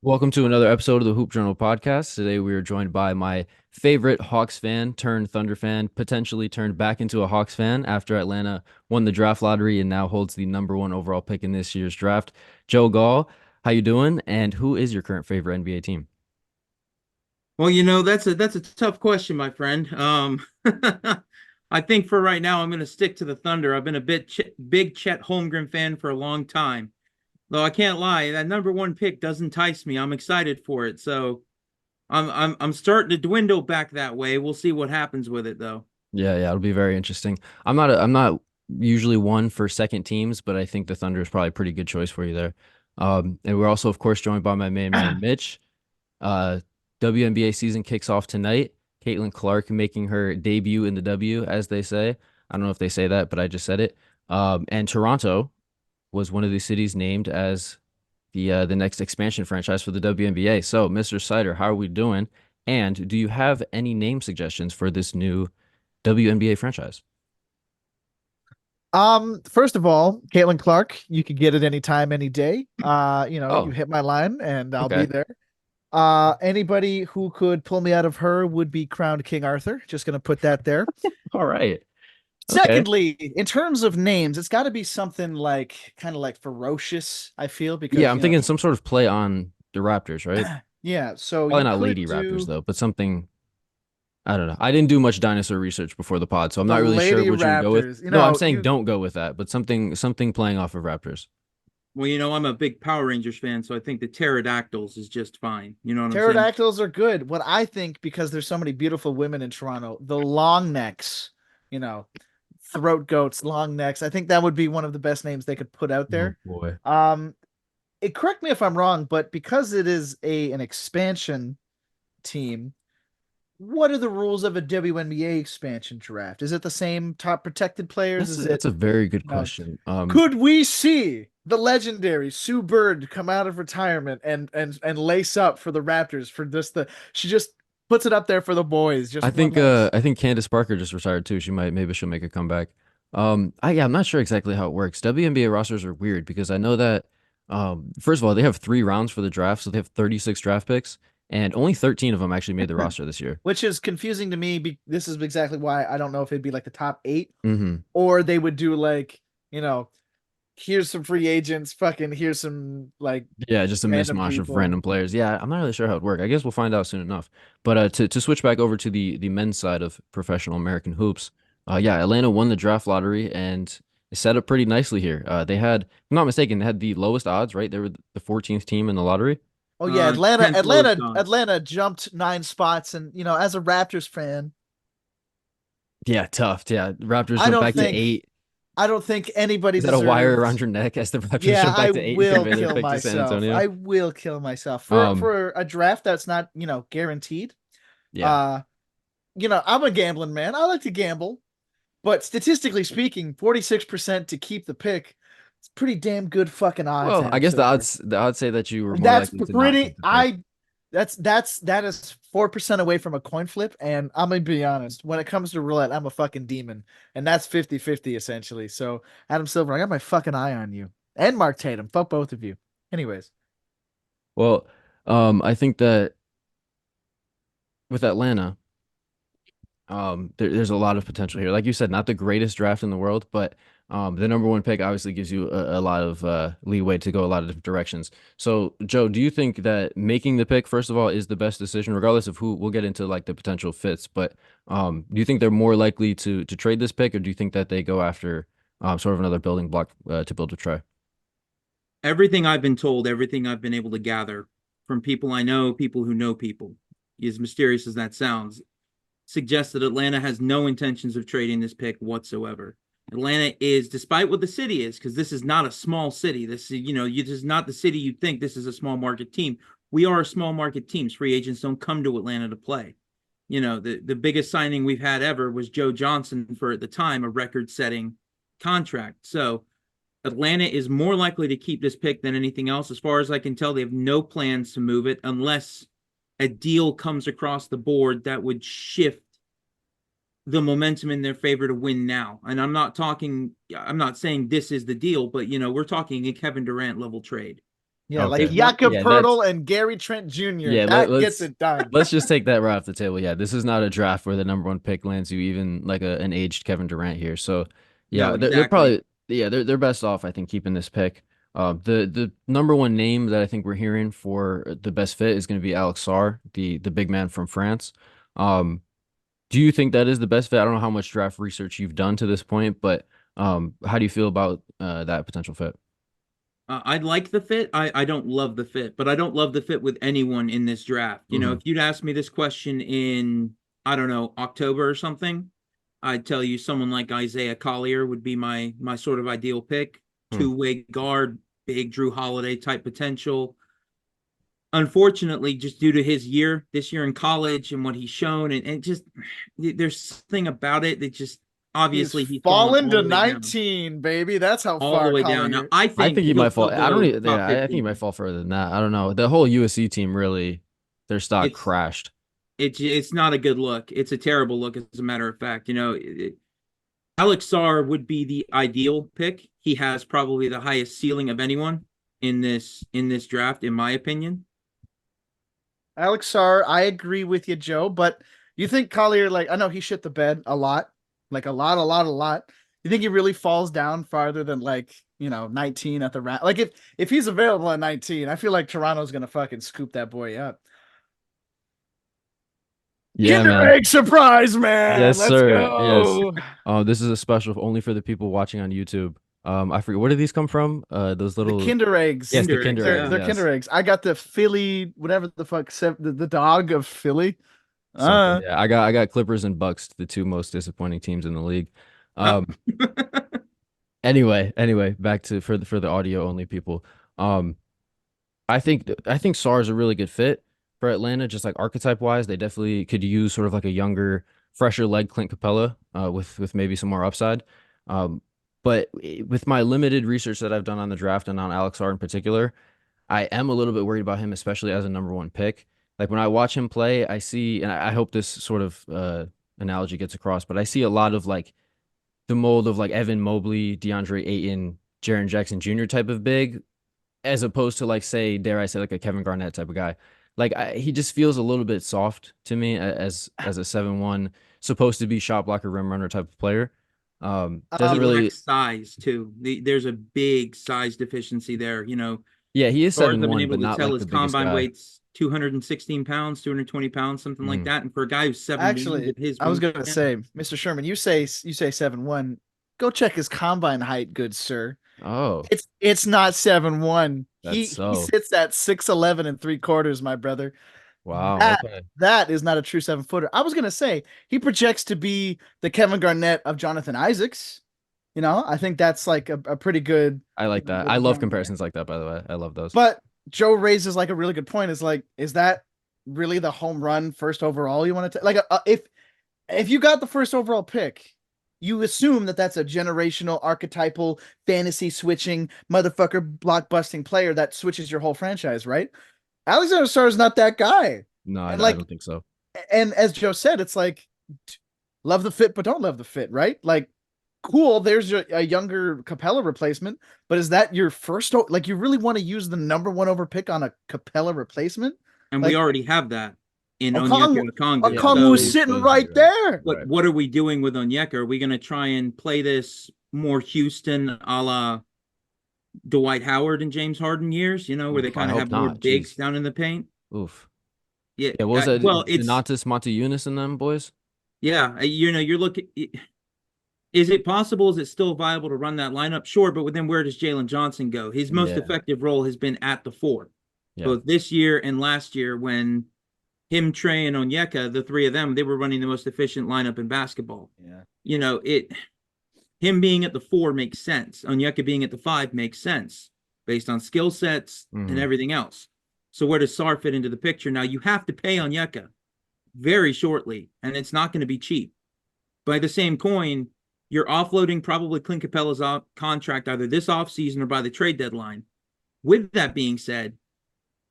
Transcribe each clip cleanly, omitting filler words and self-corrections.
Welcome to another episode of the Hoop Journal podcast. Today we are joined by my favorite Hawks fan turned Thunder fan, potentially turned back into a Hawks fan after Atlanta won the draft lottery and now holds the number one overall pick in this year's draft. Joe Gall, how you doing? And who is your current favorite NBA team? Well, that's a tough question, my friend. I think for right now, I'm going to stick to the Thunder. I've been a big Chet Holmgren fan for a long time, though I can't lie, that number one pick does entice me. I'm excited for it, so I'm starting to dwindle back that way. We'll see what happens with it, though. Yeah, it'll be very interesting. I'm not usually one for second teams, but I think the Thunder is probably a pretty good choice for you there. And we're also, of course, joined by my main man, Mitch. Uh, WNBA season kicks off tonight. Caitlin Clark making her debut in the W, as they say. I don't know if they say that, but I just said it. And Toronto was one of the cities named as the next expansion franchise for the WNBA. So, Mr. Sider, how are we doing? And do you have any name suggestions for this new WNBA franchise? First of all, Caitlin Clark, you can get it anytime, any day. You Oh, hit my line and I'll be okay. there. Anybody who could pull me out of her would be crowned King Arthur. Just gonna put that there. All right. Okay. Secondly, in terms of names, it's got to be something like kind of like ferocious, I feel, Yeah, because I'm thinking some sort of play on the Raptors, right? yeah, so Probably you not could Lady Raptors do though, but something I don't know. I didn't do much dinosaur research before the pod, so I'm the not really sure Lady what you would go with. Raptors. No, I'm saying don't go with that, but something playing off of Raptors. Well, I'm a big Power Rangers fan, so I think the Pterodactyls is just fine. You know what I'm saying? Pterodactyls are good. What I think, because there's so many beautiful women in Toronto, the long necks, you know, throat goats, long necks. I think that would be one of the best names they could put out Oh there. boy. Um, correct me if I'm wrong, but because it is an expansion team, what are the rules of a WNBA expansion draft? Is it the same top protected players? That's Is a, it, that's a very good you know, question. could we see the legendary Sue Bird come out of retirement and lace up for the Raptors for just the she just puts it up there for the boys, I just one think last. Candace Parker just retired too. Maybe she'll make a comeback. I'm not sure exactly how it works. WNBA rosters are weird because I know that first of all, they have 3 rounds for the draft, so they have 36 draft picks, and only 13 of them actually made the roster this year. Which is confusing to me. This is exactly why I don't know if it'd be like the top eight, Hmm. or they would do like, you know, here's some free agents, fucking here's some like Yeah, just a random mismatch of people. random players. Yeah, I'm not really sure how it works. I guess we'll find out soon enough. But to switch back over to the men's side of professional American hoops, yeah, Atlanta won the draft lottery and is set up pretty nicely here. They had, if I'm not mistaken, they had the lowest odds, right? They were the 14th team in the lottery. Oh yeah, 10th lowest odds. Atlanta jumped 9 spots, and as a Raptors fan, Yeah, tough. Yeah, Raptors I jumped don't back to think eight. I don't think anybody Is that a wire deserved. around your neck as the Raptors Yeah, jump I back to eight and will convey their kill pick to San myself. Antonio? I will kill myself for Um, a draft that's not, guaranteed. yeah. Uh, I'm a gambling man. I like to gamble, but statistically speaking, 46% to keep the pick, it's pretty damn good fucking odds, Well, I Adam guess Silver. the odds say that you were more That's likely to not pretty take the pick. I that is 4% away from a coin flip, and I'm gonna be honest, when it comes to roulette, I'm a fucking demon, and that's 50-50 essentially. So, Adam Silver, I got my fucking eye on you. And Mark Tatum. Fuck both of you. Anyways. Well, I think that with Atlanta, there's a lot of potential here. Like you said, not the greatest draft in the world, but the number one pick obviously gives you a lot of leeway to go a lot of different directions. So, Joe, do you think that making the pick, first of all, is the best decision, regardless of who? We'll get into like the potential fits, but do you think they're more likely to trade this pick, or do you think that they go after sort of another building block to build a try? Everything I've been told, everything I've been able to gather from people I know, people who know people, as mysterious as that sounds, suggests that Atlanta has no intentions of trading this pick whatsoever. Atlanta is, despite what the city is, because this is not a small city. This is not the city you'd think. This is a small market team. We are a small market team. Free agents don't come to Atlanta to play. The biggest signing we've had ever was Joe Johnson for, at the time, a record setting contract. So Atlanta is more likely to keep this pick than anything else. As far as I can tell, they have no plans to move it unless a deal comes across the board that would shift the momentum in their favor to win now. And I'm not saying this is the deal, but we're talking a Kevin Durant level trade. Yeah, like Okay. Jakob Yeah, Pertl and Gary Trent Jr. Yeah, that let's gets it done. let's just take that right off the table. Yeah, this is not a draft where the number one pick lands you even like an aged Kevin Durant here. So No, yeah, they're exactly. probably they're best off I think keeping this pick. The number one name that I think we're hearing for the best fit is going to be Alex Sarr, the big man from France. Um, do you think that is the best fit? I don't know how much draft research you've done to this point, but how do you feel about that potential fit? I like the fit. I don't love the fit, but I don't love the fit with anyone in this draft. You know, Mhm. if you'd asked me this question in, I don't know, October or something, I'd tell you someone like Isaiah Collier would be my sort of ideal pick. Hmm. Two-way guard, big Drew Holiday type potential. Unfortunately, just due to his year this year in college and what he's shown, and just there's something about it that just obviously He's he's fallen fallen all to the way down, 19, baby. That's how all the far way down. Now Collier. I I think think he he'll might fall. still I don't. go Yeah, top I think he 15. might fall further than that. I don't know. The whole USC team really, their stock It's crashed. it's not a good look. It's a terrible look, as a matter of fact. You know, Alex Sarr would be the ideal pick. He has probably the highest ceiling of anyone in this draft, in my opinion. Alex Sarr, I agree with you, Joe. But you think Collier, like, I know he shit the bed a lot, like a lot. You think he really falls down farther than like 19 at the round? Like if he's available at 19, I feel like Toronto's gonna fucking scoop that boy up. Yeah, Kinder man. egg surprise, man. Yes, Let's sir. Yes. go. This is a special only for the people watching on YouTube. I forget where do these come from? Those The little. Kinder eggs. Yes, the Kinder eggs, Kinder They're eggs. yeah. they're Yes. Kinder eggs. I got the Philly, whatever the fuck, the dog of Philly. Something. Yeah, I got Clippers and Bucks, the two most disappointing teams in the league. Um. Anyway, back to for the audio only people. Um. I think Sarr is a really good fit for Atlanta, just like archetype wise. They definitely could use sort of like a younger, fresher leg Clint Capella, with maybe some more upside. Um, but with my limited research that I've done on the draft and on Alex Sarr in particular, I am a little bit worried about him, especially as a number one pick. Like when I watch him play, I see, and I hope this sort of analogy gets across, but I see a lot of like the mold of like Evan Mobley, DeAndre Ayton, Jaren Jackson Jr. type of big, as opposed to like say, dare I say, like a Kevin Garnett type of guy. Like he just feels a little bit soft to me as a 7'1", supposed to be shot blocker, rim runner type of player. He Doesn't really. lacks size too. There's a big size deficiency there. You know, Yeah, he is as far as I've been 7'1", able but to not tell, like his the biggest combine guy. weight's 216 pounds, 220 pounds, something like Mhm. that. And for a guy who's 7'1" Actually, with his I was gonna wingspan, say, Mr. Sherman, you say 7'1". Go check his combine height, good sir. Oh, It's not 7'1". He that's he so. sits at 6'11" and 3/4, my brother. Wow. That Okay. that is not a true 7-footer. I was gonna say he projects to be the Kevin Garnett of Jonathan Isaacs. I think that's like a pretty good, I like that. I good love example there. comparisons like that, by the way. I love those. But Joe raises like a really good point. Is like, is that really the home run first overall you want to like? If you got the first overall pick, you assume that that's a generational, archetypal, fantasy switching, motherfucker, blockbusting player that switches your whole franchise, right? Alexander Sarr is not that guy. No, And I like, don't think so. and as Joe said, it's like, love the fit, but don't love the fit, right? Like, cool, there's a younger Capella replacement, but is that your first? Like, you really want to use the number one over pick on a Capella replacement? and we Like, already have that in Okongwu, Onyeka Okongwu. Yeah, that's Okongwu's what So, sitting those right are. there. but what are we doing with Onyeka? Are we going to try and play this more Houston a la Dwight Howard and James Harden years? You know, where they Oof, I kind of hope have more not. bigs Jeez. down in the paint. Oof. Yeah. Yeah, what was that? Well, it's Donatas Montejunas and them boys? yeah. You know, you're looking. Is it possible? Is it still viable to run that lineup? Sure, but then where does Jalen Johnson go? His most Yeah. effective role has been at the four, Yeah. both this year and last year when him, Trey, and Onyeka, the three of them, they were running the most efficient lineup in basketball. Yeah. You know, him being at the four makes sense. Onyeka being at the five makes sense based on skill sets and Mhm. everything else. So where does Sarr fit into the picture? Now you have to pay Onyeka very shortly, and it's not going to be cheap. By the same coin, you're offloading probably Clint Capella's contract either this offseason or by the trade deadline. With that being said,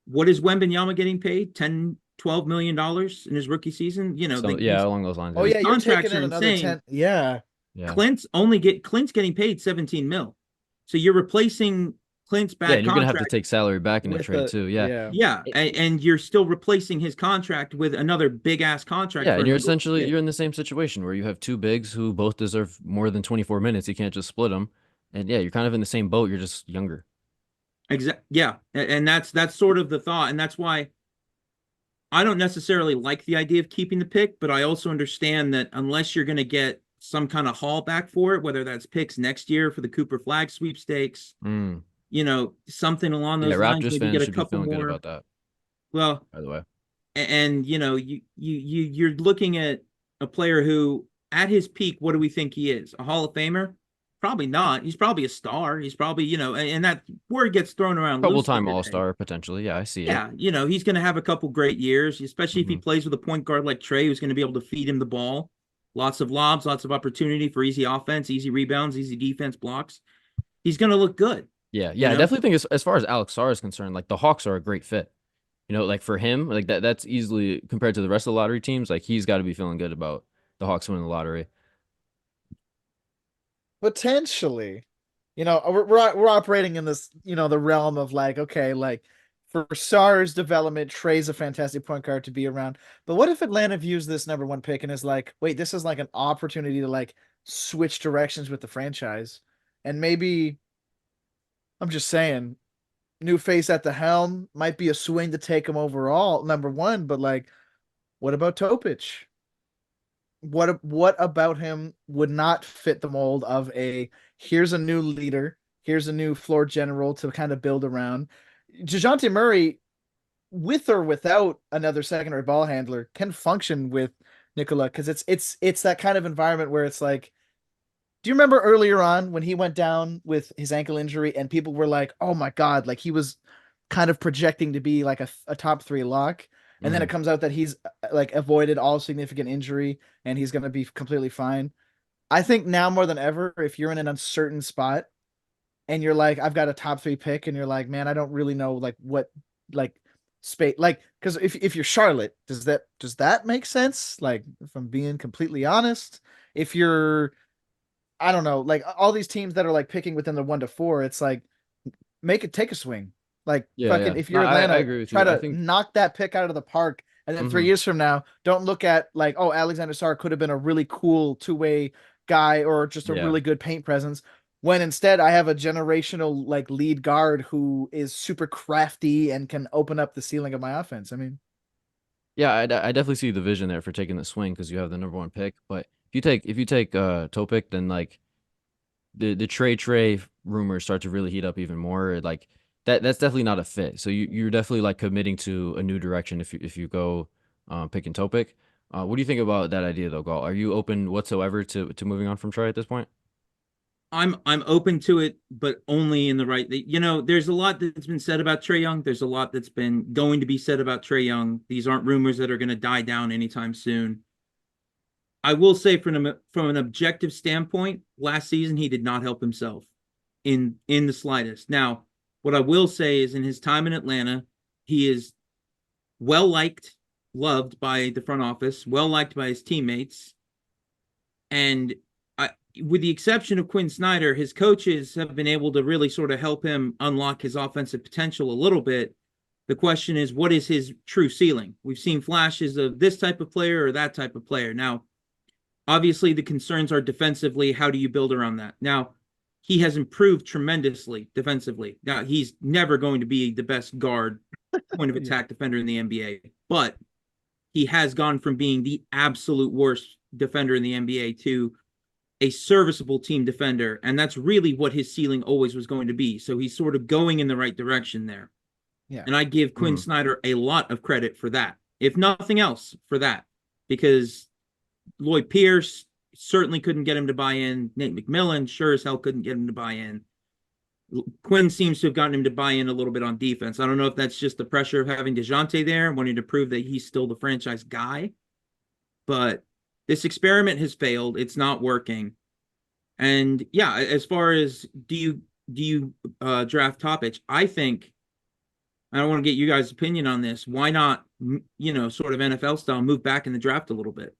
what is Wembanyama getting paid? $10-12 million in his rookie season? You know, So, yeah, along those lines. Oh yeah, you're contracts taking in are another insane. 10. Yeah. Yeah. Clint's getting paid 17 mil. So you're replacing Clint's Yeah, bad and you're gonna have to contract. take salary back in a With trade the too. Yeah. Yeah, and you're still replacing his contract with another big ass contract Yeah, for and you're another essentially kid. you're in the same situation where you have two bigs who both deserve more than 24 minutes. You can't just split them. And yeah, you're kind of in the same boat. You're just younger. Yeah, and that's sort of the thought, and that's why I don't necessarily like the idea of keeping the pick, but I also understand that unless you're going to get some kind of haul back for it, whether that's picks next year for the Cooper Flag sweepstakes, Mm. something along Yeah, those lines, Raptors maybe fans get a should be couple feeling good more. about that, Well, by the way. and you're looking at a player who, at his peak, what do we think he is? A Hall of Famer? Probably not. He's probably a star. He's probably, and that word gets thrown around Couple loosely time today. All-Star potentially. Yeah, I see it. Yeah, he's going to have a couple great years, especially if he Mhm. plays with a point guard like Trey, who's going to be able to feed him the ball. Lots of lobs, lots of opportunity for easy offense, easy rebounds, easy defense blocks. He's going to look good, Yeah, you yeah, I know? definitely think as far as Alex Sarr is concerned, like the Hawks are a great fit. Like for him, like that's easily compared to the rest of the lottery teams, like he's got to be feeling good about the Hawks winning the lottery. Potentially, we're operating in this, the realm of like, okay, like for Sarr's development, Trey's a fantastic point guard to be around. But what if Atlanta views this number one pick and is like, wait, this is like an opportunity to like switch directions with the franchise, and maybe I'm just saying, new face at the helm might be a swing to take him overall number one. But like, what about Topic? What about him would not fit the mold of a here's a new leader, here's a new floor general to kind of build around. DeJounte Murray, with or without another secondary ball handler, can function with Nikola because it's that kind of environment where it's like, do you remember earlier on when he went down with his ankle injury and people were like, oh my God, like he was kind of projecting to be like a top three lock. And then it Mhm. comes out that he's like avoided all significant injury and he's going to be completely fine. I think now more than ever, if you're in an uncertain spot and you're like, I've got a top three pick, and you're like, man, I don't really know like what like space like because if you're Charlotte, does that make sense? Like, if I'm being completely honest, if you're I don't know, like all these teams that are like picking within the 1 to 4, it's like take a swing. Like Yeah, fucking yeah. if No, you're I Atlanta, agree with try you. I to think knock that pick out of the park. And then 3 mhm. years from now, don't look at like, oh, Alexander Sarr could have been a really cool two-way guy or just a Yeah. really good paint presence. When instead I have a generational like lead guard who is super crafty and can open up the ceiling of my offense. I mean, Yeah, I definitely see the vision there for taking the swing because you have the number one pick. But if you take Topic, then like the Trey rumors start to really heat up even more. Like that's definitely not a fit. So you're definitely like committing to a new direction if you go picking Topic. What do you think about that idea though, Galt? Are you open whatsoever to moving on from Trey at this point? I'm open to it, but only in the right. There's a lot that's been said about Trey Young. There's a lot that's been going to be said about Trey Young. These aren't rumors that are going to die down anytime soon. I will say from an objective standpoint, last season he did not help himself in the slightest. Now, what I will say is in his time in Atlanta, he is well liked, loved by the front office, well liked by his teammates, and with the exception of Quinn Snyder, his coaches have been able to really sort of help him unlock his offensive potential a little bit. The question is, what is his true ceiling? We've seen flashes of this type of player or that type of player. Now, obviously, the concerns are defensively. How do you build around that? Now, he has improved tremendously defensively. Now, he's never going to be the best guard, point of yeah. attack defender in the NBA, but he has gone from being the absolute worst defender in the NBA to a serviceable team defender. And that's really what his ceiling always was going to be. So he's sort of going in the right direction there. Yeah. And I give Quinn Mhm. Snyder a lot of credit for that, if nothing else, for that, because Lloyd Pierce certainly couldn't get him to buy in. Nate McMillan sure as hell couldn't get him to buy in. Quinn seems to have gotten him to buy in a little bit on defense. I don't know if that's just the pressure of having DeJounte there and wanting to prove that he's still the franchise guy, but this experiment has failed. It's not working. And yeah, as far as do you draft Topic, I think I don't want to get you guys' opinion on this. Why not, sort of NFL style, move back in the draft a little bit?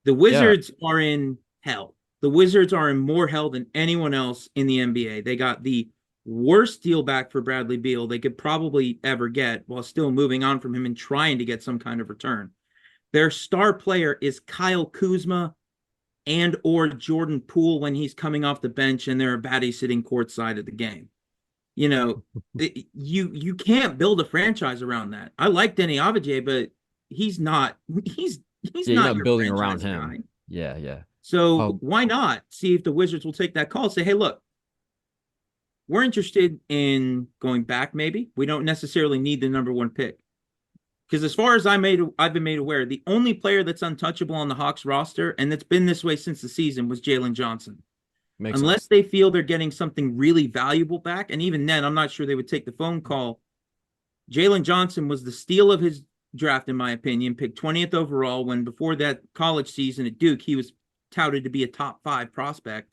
The Yeah. Wizards are in hell. The Wizards are in more hell than anyone else in the NBA. They got the worst deal back for Bradley Beal they could probably ever get while still moving on from him and trying to get some kind of return. Their star player is Kyle Kuzma and or Jordan Poole when he's coming off the bench and they're a baddie sitting courtside of the game. You know, you can't build a franchise around that. I like Denny Avdija, but he's not You're not not your building around franchise him. guy. Yeah. So why not see if the Wizards will take that call? Say, hey, look, we're interested in going back. Maybe we don't necessarily need the number 1 pick. Because as far as I've been made aware, the only player that's untouchable on the Hawks roster, and that's been this way since the season, was Jalen Johnson. Makes Unless sense. they feel they're getting something really valuable back, and even then, I'm not sure they would take the phone call. Jalen Johnson was the steal of his draft, in my opinion, picked 20th overall, when before that college season at Duke, he was touted to be a top 5 prospect.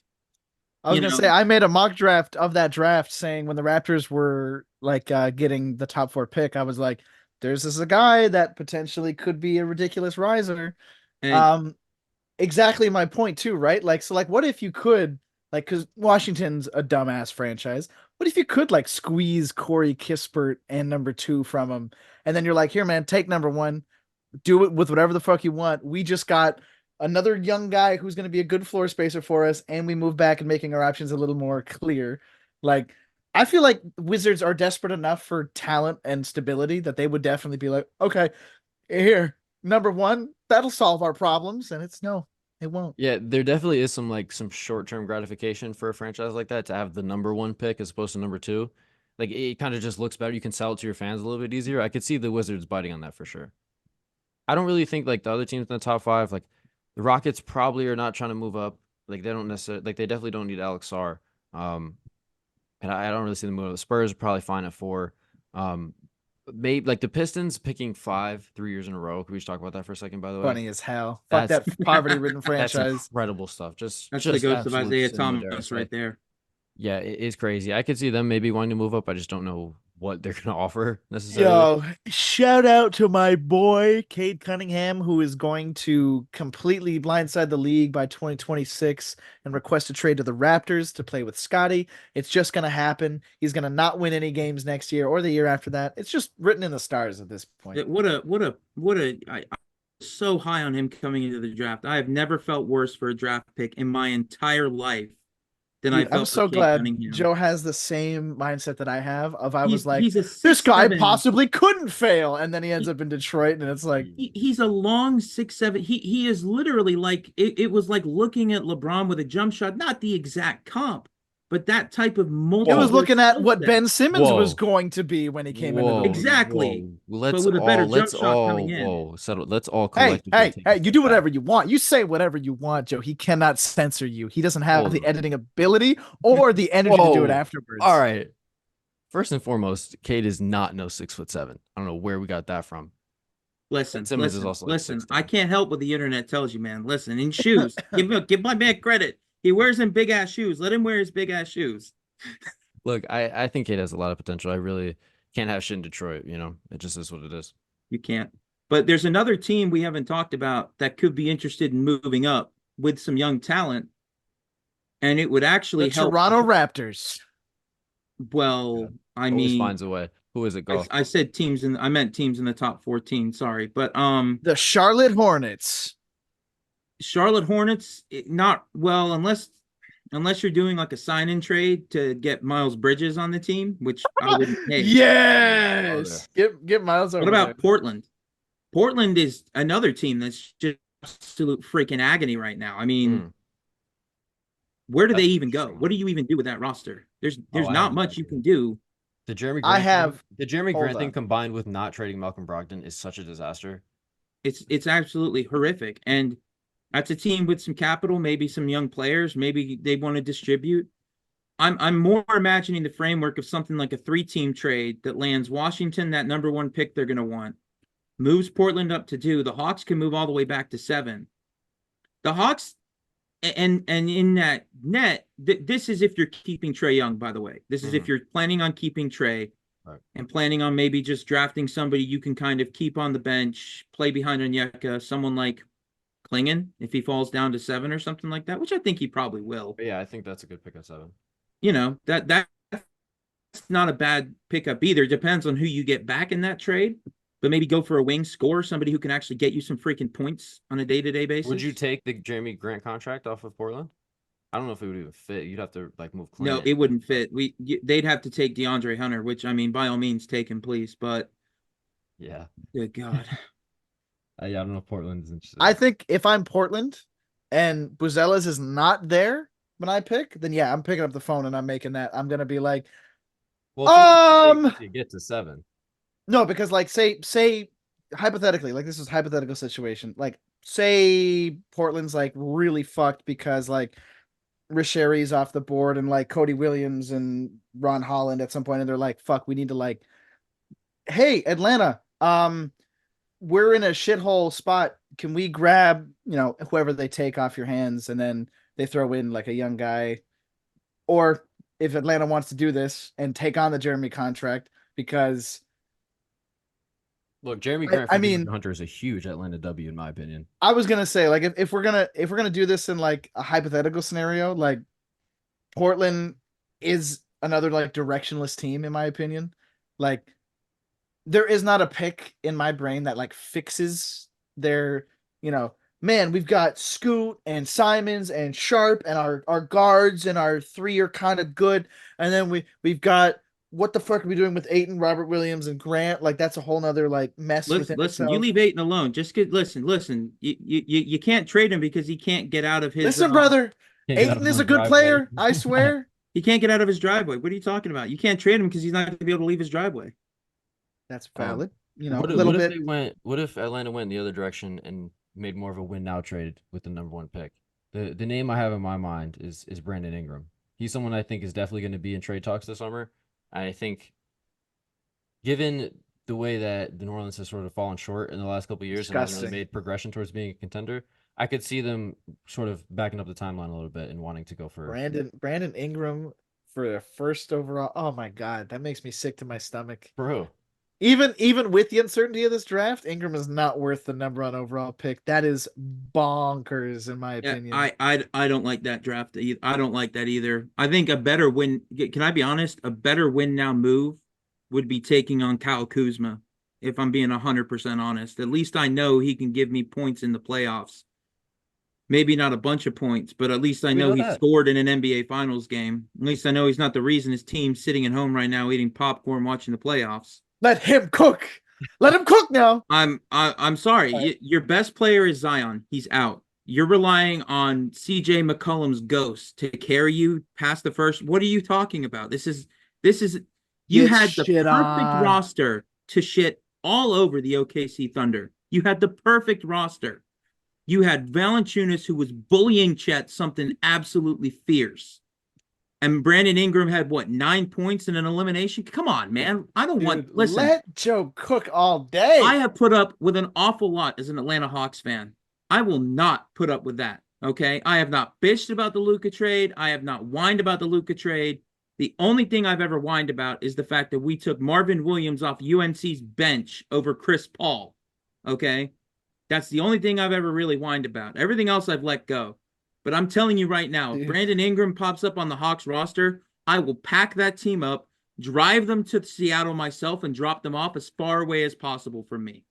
I was gonna say I made a mock draft of that draft saying when the Raptors were like getting the top 4 pick, I was like, there's this a guy that potentially could be a ridiculous riser. And Exactly my point too, right? Like, so like what if you could like, because Washington's a dumbass franchise. What if you could like squeeze Corey Kispert and number 2 from him, and then you're like, here, man, take number 1, do it with whatever the fuck you want. We just got another young guy who's going to be a good floor spacer for us, and we move back and making our options a little more clear. Like, I feel like Wizards are desperate enough for talent and stability that they would definitely be like, okay, here, number 1, that'll solve our problems. And it's no, it won't. Yeah, there definitely is some short-term gratification for a franchise like that to have the number 1 pick as opposed to number 2. Like it kind of just looks better. You can sell it to your fans a little bit easier. I could see the Wizards biting on that for sure. I don't really think like the other teams in the top 5, like the Rockets probably are not trying to move up. Like they don't necessarily like they definitely don't need Alex Sarr. And I don't really see them move. The Spurs are probably fine at 4. Maybe like the Pistons picking 5 3 years in a row. Can we just talk about that for a second, by the way? Funny as hell. Fuck that That's- poverty-ridden That's franchise. incredible stuff. Just that's the ghost of absolute Isaiah cinema, dare I Thomas say. right there. Yeah, it is crazy. I could see them maybe wanting to move up. I just don't know what they're gonna offer necessarily. Yo, shout out to my boy Cade Cunningham, who is going to completely blindside the league by 2026 and request a trade to the Raptors to play with Scotty. It's just going to happen. He's going to not win any games next year or the year after that. It's just written in the stars at this point. I'm so high on him coming into the draft. I have never felt worse for a draft pick in my entire life than I Dude, felt I'm for so Cade glad Cunningham. Joe has the same mindset that I have of I was like, He's a this guy 6'7" possibly couldn't fail. And then he ends up in Detroit and it's like, He's a long 6'7". He is literally like it was like looking at LeBron with a jump shot, not the exact comp, but that type of multiple. it was looking at what skill set. Ben Simmons was Whoa. going to be when he came into the Whoa, league. Exactly. whoa. Let's with a better all jump shot coming in. whoa, settle. Let's all Hey, collectively hey, take a hey, step you do back. whatever you want. You say whatever you want, Joe. He cannot censor you. He doesn't have Hold the on. editing ability or the energy to do it Whoa. afterwards. All right. First and foremost, Cade is not no 6'7". I don't know where we got that from. Listen, Simmons is listen, also like listen. 6'10". I can't help what the internet tells you, man. Listen, in shoes, give my man credit. He wears them big ass shoes. Let him wear his big ass shoes. Look, I think Cade has a lot of potential. I really can't have shit in Detroit, you know. It just is what it is. You can't. But there's another team we haven't talked about that could be interested in moving up with some young talent, and it would actually The help. Toronto Raptors. Well, I Always mean, finds a way. Who is it, Go? I said teams I meant teams in the top 14. Sorry, but The Charlotte Hornets. Charlotte Hornets, not well unless you're doing like a sign-in trade to get Miles Bridges on the team, which I wouldn't hate. Yes. Get Miles over What about there. Portland? Portland is another team that's just absolute freaking agony right now. I mean, where do they That's even go? interesting. What do you even do with that roster? There's I have not no much you idea. can do. The Jeremy I Grant have- thing, the Jeremy hold Grant thing on. combined with not trading Malcolm Brogdon is such a disaster. It's absolutely horrific. And that's a team with some capital, maybe some young players, maybe they want to distribute. I'm more imagining the framework of something like a 3-team trade that lands Washington, that number 1 pick they're going to want, moves Portland up to 2. The Hawks can move all the way back to 7. The Hawks, and in that net, this is if you're keeping Trae Young, by the way. This is if you're planning on keeping Trae. Right. And planning on maybe just drafting somebody you can kind of keep on the bench, play behind Onyeka, someone like Klingon, if he falls down to 7 or something like that, which I think he probably will. But yeah, I think that's a good pick at 7. You know, that not a bad pickup either. Depends on who you get back in that trade. But maybe go for a wing scorer, somebody who can actually get you some freaking points on a day-to-day basis. Would you take the Jeremy Grant contract off of Portland? I don't know if it would even fit. You'd have to like move No, Clint. it wouldn't fit. They'd have to take DeAndre Hunter, which I mean, by all means, take him, please. But Yeah. good God, Yeah, I don't know if Portland's interested. I think if I'm Portland and Buzelas is not there when I pick, then yeah, I'm picking up the phone and I'm making that. I'm gonna be like, well, you get to 7. no, because like say hypothetically, like this is hypothetical situation. Like say Portland's like really fucked because like Richery's off the board and like Cody Williams and Ron Holland at some point, and they're like, fuck, we need to like, hey, Atlanta, we're in a shithole spot. Can we grab, whoever they take off your hands, and then they throw in like a young guy? Or if Atlanta wants to do this and take on the Jeremy contract, because Look, Jeremy Grant I for mean, Hunter is a huge Atlanta W in my opinion. I was gonna say, like, if we're gonna do this in like a hypothetical scenario, like Portland is another like directionless team in my opinion. Like there is not a pick in my brain that like fixes their, man, we've got Scoot and Simons and Sharp and our guards and our 3 are kind of good, and then we've got, what the fuck are we doing with Ayton, Robert Williams, and Grant? Like that's a whole nother like mess. listen, itself. you leave Ayton alone. Just get listen. You can't trade him because he can't get out of his. Listen, brother, Ayton is a good player. I swear. He can't get out of his driveway. What are you talking about? You can't trade him because he's not going to be able to leave his driveway. That's valid. What if Atlanta went the other direction and made more of a win now trade with the number 1 pick? The name I have in my mind is Brandon Ingram. He's someone I think is definitely going to be in trade talks this summer. I think, given the way that the New Orleans has sort of fallen short in the last couple of years and hasn't really made progression towards being a contender, I could see them sort of backing up the timeline a little bit and wanting to go for Brandon Ingram for the first overall. Oh my God, that makes me sick to my stomach. Bro. Even with the uncertainty of this draft, Ingram is not worth the number 1 overall pick. That is bonkers, in my opinion. I don't like that draft either. I don't like that either. I think a better win. Can I be honest? A better win now move would be taking on Kyle Kuzma. If I'm being 100% honest, at least I know he can give me points in the playoffs. Maybe not a bunch of points, but at least I know he scored in an NBA Finals game. At least I know he's not the reason his team's sitting at home right now eating popcorn watching the playoffs. Let him cook. Let him cook now. I'm sorry. Right. Your best player is Zion. He's out. You're relying on CJ McCollum's ghost to carry you past the first. What are you talking about? This is you had the perfect roster to shit all over the OKC Thunder. You had the perfect roster. You had Valanciunas, who was bullying Chet something absolutely fierce. And Brandon Ingram had, 9 points in an elimination? Come on, man. I don't want... Listen. Let Joe cook all day. I have put up with an awful lot as an Atlanta Hawks fan. I will not put up with that, okay? I have not bitched about the Luka trade. I have not whined about the Luka trade. The only thing I've ever whined about is the fact that we took Marvin Williams off UNC's bench over Chris Paul, okay? That's the only thing I've ever really whined about. Everything else I've let go. But I'm telling you right now, if Brandon Ingram pops up on the Hawks roster, I will pack that team up, drive them to Seattle myself, and drop them off as far away as possible from me.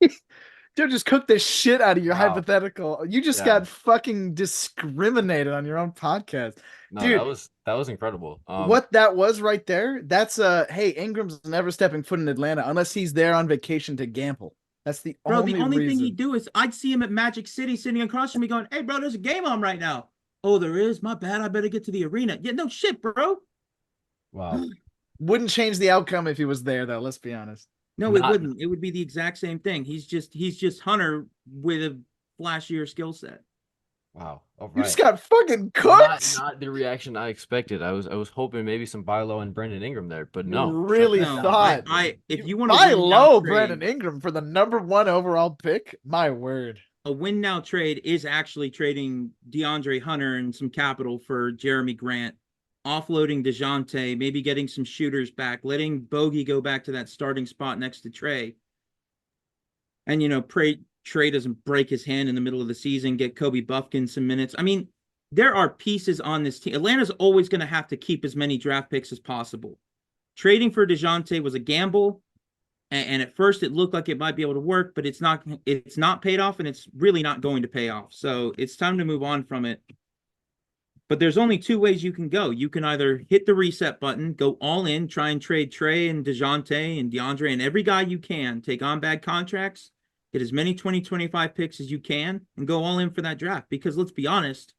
Joe just cooked the shit out of your hypothetical. You just got fucking discriminated on your own podcast. No, dude, that was incredible. What that was right there, that's hey, Ingram's never stepping foot in Atlanta unless he's there on vacation to gamble. That's the only the only reason. thing he'd do is I'd see him at Magic City sitting across from me going, hey, bro, there's a game on right now. Oh, there is? My bad. I better get to the arena. Yeah, no shit, bro. Wow. Wouldn't change the outcome if he was there, though. Let's be honest. No, it wouldn't. It would be the exact same thing. He's just Hunter with a flashier skill set. Wow. All right. You just got fucking cooked. Not the reaction I expected. I was hoping maybe some buy low and Brandon Ingram there, but no. You really thought if you want to buy low Brandon Ingram for the number 1 overall pick, my word. A win now trade is actually trading DeAndre Hunter and some capital for Jeremy Grant, offloading DeJounte, maybe getting some shooters back, letting Bogey go back to that starting spot next to Trey. And, pray Trey doesn't break his hand in the middle of the season, get Kobe Buffkin some minutes. I mean, there are pieces on this team. Atlanta's always going to have to keep as many draft picks as possible. trading for DeJounte was a gamble. And at first it looked like it might be able to work, but it's not paid off, and it's really not going to pay off. So it's time to move on from it. But there's only two ways you can go. You can either hit the reset button, go all in, try and trade Trey and DeJounte and DeAndre and every guy you can, take on bad contracts, get as many 2025 picks as you can, and go all in for that draft. Because let's be honest,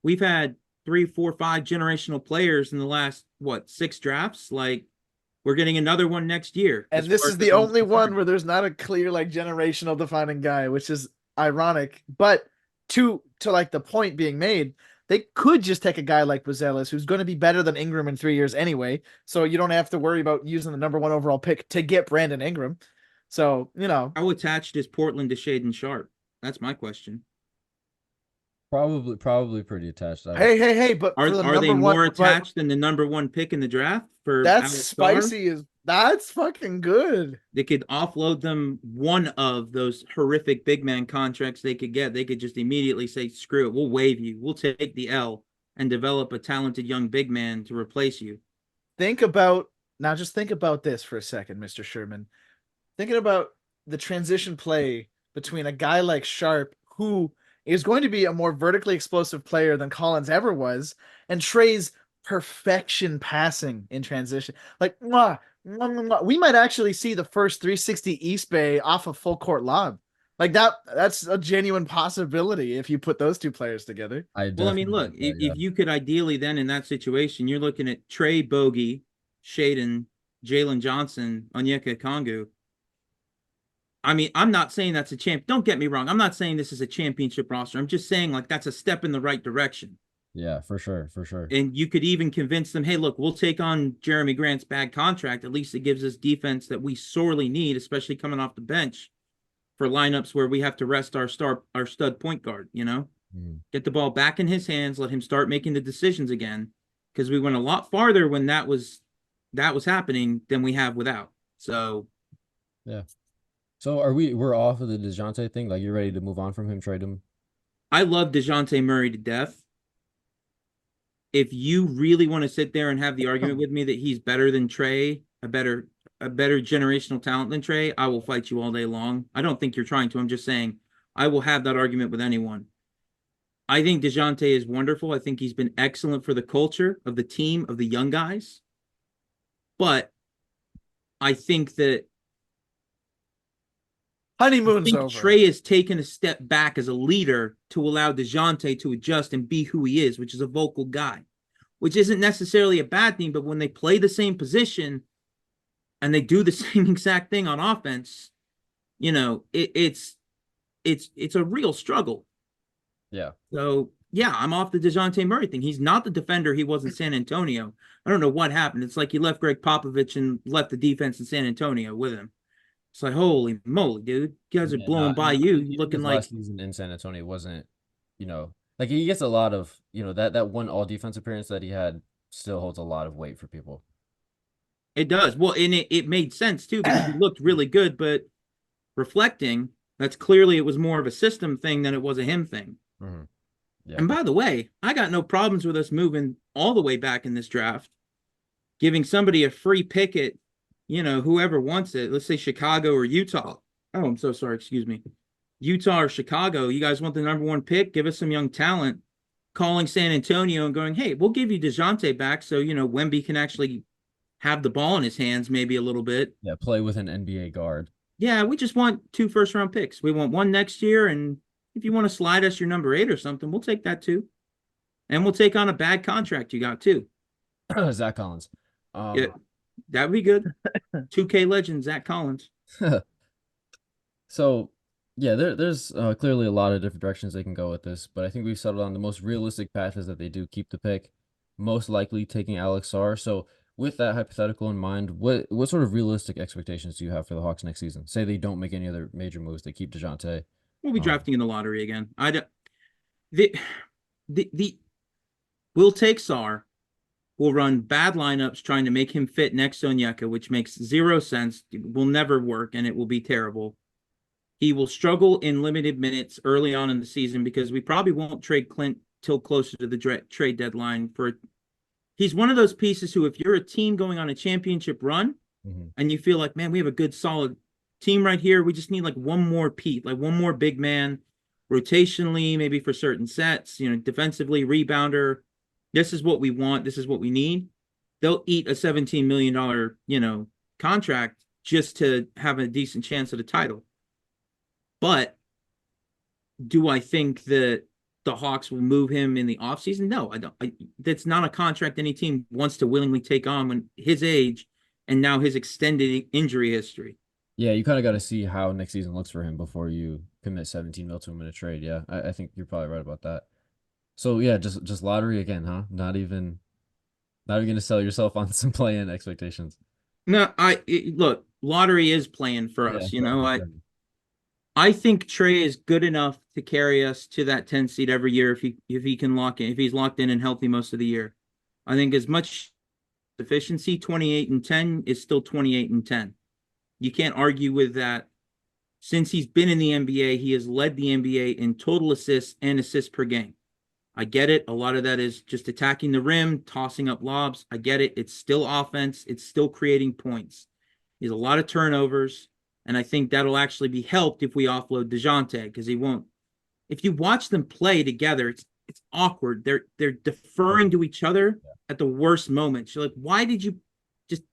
we've had 3, 4, 5 generational players in the last, 6 drafts? Like, we're getting another one next year. And this is the only one where there's not a clear like generational defining guy, which is ironic. But to like the point being made, they could just take a guy like Buzelis, who's going to be better than Ingram in 3 years anyway. So you don't have to worry about using the number 1 overall pick to get Brandon Ingram. So, how attached is Portland to Shaedon Sharpe? That's my question. Probably pretty attached. Hey! But are they more attached than the number 1 pick in the draft? For that's spicy. That's fucking good. They could offload them one of those horrific big man contracts they could get. They could just immediately say, "Screw it, we'll waive you. We'll take the L and develop a talented young big man to replace you." Think about this for a second, Mr. Sherman. Thinking about the transition play between a guy like Sharpe, who is going to be a more vertically explosive player than Collins ever was, and Trey's perfection passing in transition. Like, we might actually see the first 360 East Bay off a full court lob. Like that's a genuine possibility if you put those two players together. Well, I mean, look, if you could ideally then in that situation, you're looking at Trey, Bogey, Shaedon, Jalen Johnson, Onyeka Okongwu. I mean, I'm not saying that's a champ. Don't get me wrong. I'm not saying this is a championship roster. I'm just saying like that's a step in the right direction. Yeah, for sure. And you could even convince them, hey, look, we'll take on Jeremy Grant's bad contract. At least it gives us defense that we sorely need, especially coming off the bench for lineups where we have to rest our stud point guard, Get the ball back in his hands, let him start making the decisions again. Because we went a lot farther when that was happening than we have without. So yeah. So we're off of the DeJounte thing? Like, you're ready to move on from him, trade him? I love DeJounte Murray to death. If you really want to sit there and have the argument with me that he's better than Trey, a better generational talent than Trey, I will fight you all day long. I don't think you're trying to. I'm just saying I will have that argument with anyone. I think DeJounte is wonderful. I think he's been excellent for the culture of the team, of the young guys. But I think that honeymoon's over. Trey has taken a step back as a leader to allow DeJounte to adjust and be who he is, which is a vocal guy, which isn't necessarily a bad thing. But when they play the same position and they do the same exact thing on offense, it's a real struggle. Yeah. So yeah, I'm off the DeJounte Murray thing. He's not the defender he was in San Antonio. I don't know what happened. It's like he left Greg Popovich and left the defense in San Antonio with him. It's like, holy moly, dude. You guys are blowing by you, looking like last season in San Antonio wasn't, like he gets a lot of, that one all defense appearance that he had still holds a lot of weight for people. It does. Well, and it made sense too, because he looked really good, but reflecting, that's clearly it was more of a system thing than it was a him thing. Mm-hmm. Yeah. And by the way, I got no problems with us moving all the way back in this draft, giving somebody a free pick at, whoever wants it. Let's say Chicago or Utah. Oh, I'm so sorry. Excuse me. Utah or Chicago. You guys want the number 1 pick? Give us some young talent. Calling San Antonio and going, hey, we'll give you DeJounte back so, Wemby can actually have the ball in his hands maybe a little bit. Yeah, play with an NBA guard. Yeah, we just want 2 first-round picks. We want 1 next year, and if you want to slide us your number 8 or something, we'll take that too. And we'll take on a bad contract you got too. Zach Collins. Yeah, that would be good. 2K legend, Zach Collins. So, yeah, there's clearly a lot of different directions they can go with this, but I think we've settled on the most realistic path is that they do keep the pick, most likely taking Alex Sarr. So, with that hypothetical in mind, what sort of realistic expectations do you have for the Hawks next season? Say they don't make any other major moves, they keep DeJounte. We'll be drafting in the lottery again. We'll take Sarr. We'll run bad lineups trying to make him fit next to Onyeka, which makes 0 sense. It will never work, and it will be terrible. He will struggle in limited minutes early on in the season because we probably won't trade Clint till closer to the trade deadline for he's one of those pieces who, if you're a team going on a championship run Mhm. and you feel like, man, we have a good solid team right here, we just need like one more Pete, like one more big man, rotationally, maybe for certain sets, defensively, rebounder. This is what we want. This is what we need. They'll eat a $17 million, contract just to have a decent chance at a title. But do I think that the Hawks will move him in the offseason? No, I don't. That's not a contract any team wants to willingly take on when his age and now his extended injury history. Yeah, you kind of got to see how next season looks for him before you commit 17 mil to him in a trade. Yeah, I think you're probably right about that. So yeah, just lottery again, huh? Not even gonna sell yourself on some play-in expectations. No, look, lottery is playing for Yeah, us. fair enough, fair enough. I think Trey is good enough to carry us to that 10 seed every year if he can lock in, if he's locked in and healthy most of the year. I think as much efficiency, 28-10 is still 28-10. You can't argue with that. Since he's been in the NBA, he has led the NBA in total assists and assists per game. I get it. A lot of that is just attacking the rim, tossing up lobs. I get it. It's still offense. It's still creating points. He has a lot of turnovers. And I think that'll actually be helped if we offload DeJounte, because he won't. If you watch them play together, it's awkward. They're deferring to each other at the worst moments. You're like, why did you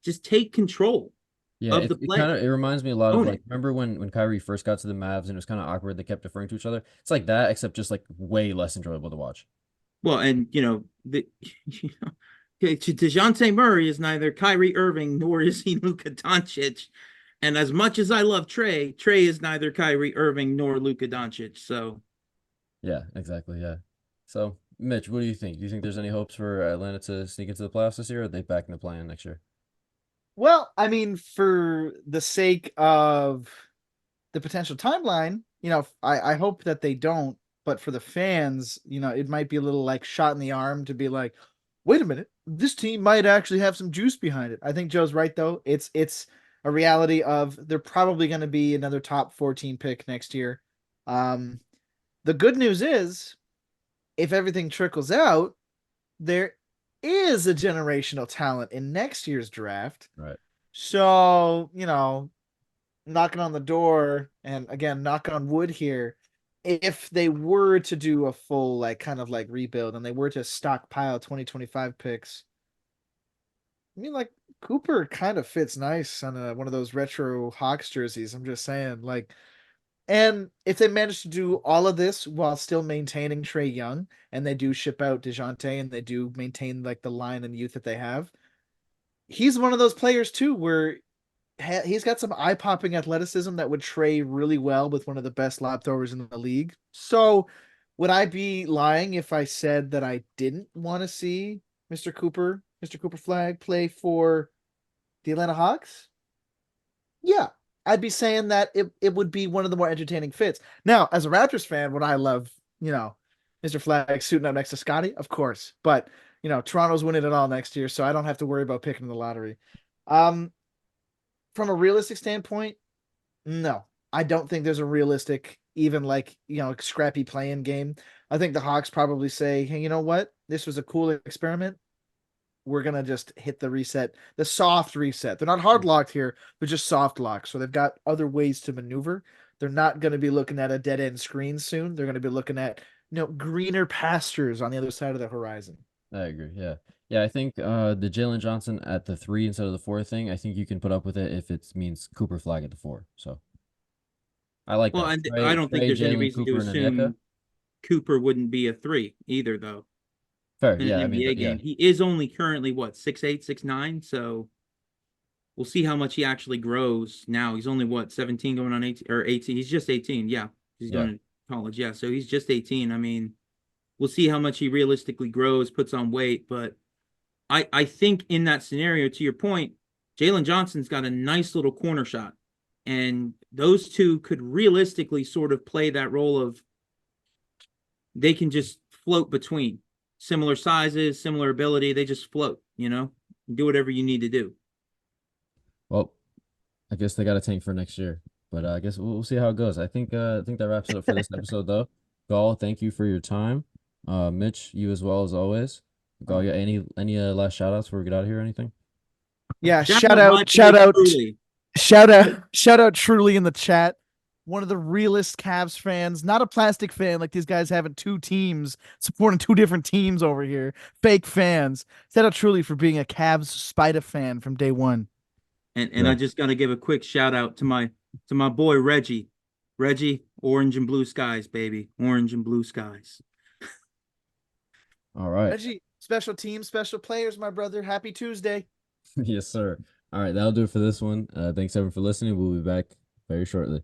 just take control Yeah, of it, the it play? kind of it reminds me a lot of Own like it. remember when Kyrie first got to the Mavs and it was kind of awkward. They kept deferring to each other. It's like that, except just like way less enjoyable to watch. Well, and DeJounte Murray is neither Kyrie Irving nor is he Luka Doncic. And as much as I love Trey is neither Kyrie Irving nor Luka Doncic. So Yeah, exactly. Yeah. So, Mitch, what do you think? Do you think there's any hopes for Atlanta to sneak into the playoffs this year, or are they back in the plan next year? Well, I mean, for the sake of the potential timeline, I hope that they don't. But for the fans, it might be a little like shot in the arm to be like, wait a minute, this team might actually have some juice behind it. I think Joe's right though. It's a reality of they're probably going to be another top 14 pick next year. Um, the good news is, if everything trickles out, there is a generational talent in next year's draft. Right. So, knocking on the door, and again, knock on wood here, if they were to do a full like kind of like rebuild and they were to stockpile 2025 picks, I mean, like, Cooper kind of fits nice on one of those retro Hawks jerseys. I'm just saying, like, and if they manage to do all of this while still maintaining Trey Young, and they do ship out DeJounte and they do maintain like the line and youth that they have, he's one of those players too where he's got some eye-popping athleticism that would trade really well with one of the best lob throwers in the league. So, would I be lying if I said that I didn't want to see Mr. Cooper Flag play for the Atlanta Hawks? Yeah, I'd be saying that it would be one of the more entertaining fits. Now, as a Raptors fan, would I love, Mr. Flag suiting up next to Scotty? Of course. But, Toronto's winning it all next year, so I don't have to worry about picking the lottery. From a realistic standpoint, no, I don't think there's a realistic, even like, scrappy playing game. I think the Hawks probably say, hey, you know what? This was a cool experiment. We're going to just hit the soft reset. They're not hard locked here. They're just soft locked. So they've got other ways to maneuver. They're not going to be looking at a dead end screen soon. They're going to be looking at, greener pastures on the other side of the horizon. I agree. Yeah. Yeah, I think the Jalen Johnson at the 3 instead of the 4 thing, I think you can put up with it if it means Cooper Flag at the 4. So I like well, that. and I don't think Trey, there's any Jalen, reason to Cooper, and Onyeka. assume Cooper wouldn't be a 3 either, though. Fair. In Yeah, an I mean, NBA game, he is only currently what, 6'8", 6'9", so we'll see how much he actually grows now. He's only what, 17 going on 18 or 18. He's just 18. Yeah. He's Yeah. going to college. Yeah. So he's just 18. I mean, we'll see how much he realistically grows, puts on weight. But I think in that scenario, to your point, Jalen Johnson's got a nice little corner shot. And those two could realistically sort of play that role of they can just float between similar sizes, similar ability. They just float, do whatever you need to do. Well, I guess they got a tank for next year, but I guess we'll see how it goes. I think that wraps it up for this episode, though. Gall, thank you for your time. Mitch, you as well as always. Gal, you got any last shout outs before we get out of here or anything? Yeah, Shout shout my out, shout boy out, Truly. shout out Truly in the chat. One of the realest Cavs fans, not a plastic fan like these guys having two teams supporting two different teams over here. Fake fans. Shout out Truly for being a Cavs Spider fan from day one. And I Yeah. just gotta give a quick shout out to my boy Reggie. Reggie, orange and blue skies, baby. Orange and blue skies. All right. Reggie, special team, special players, my brother. Happy Tuesday. Yes, sir. All right, that'll do it for this one. Thanks everyone for listening. We'll be back very shortly.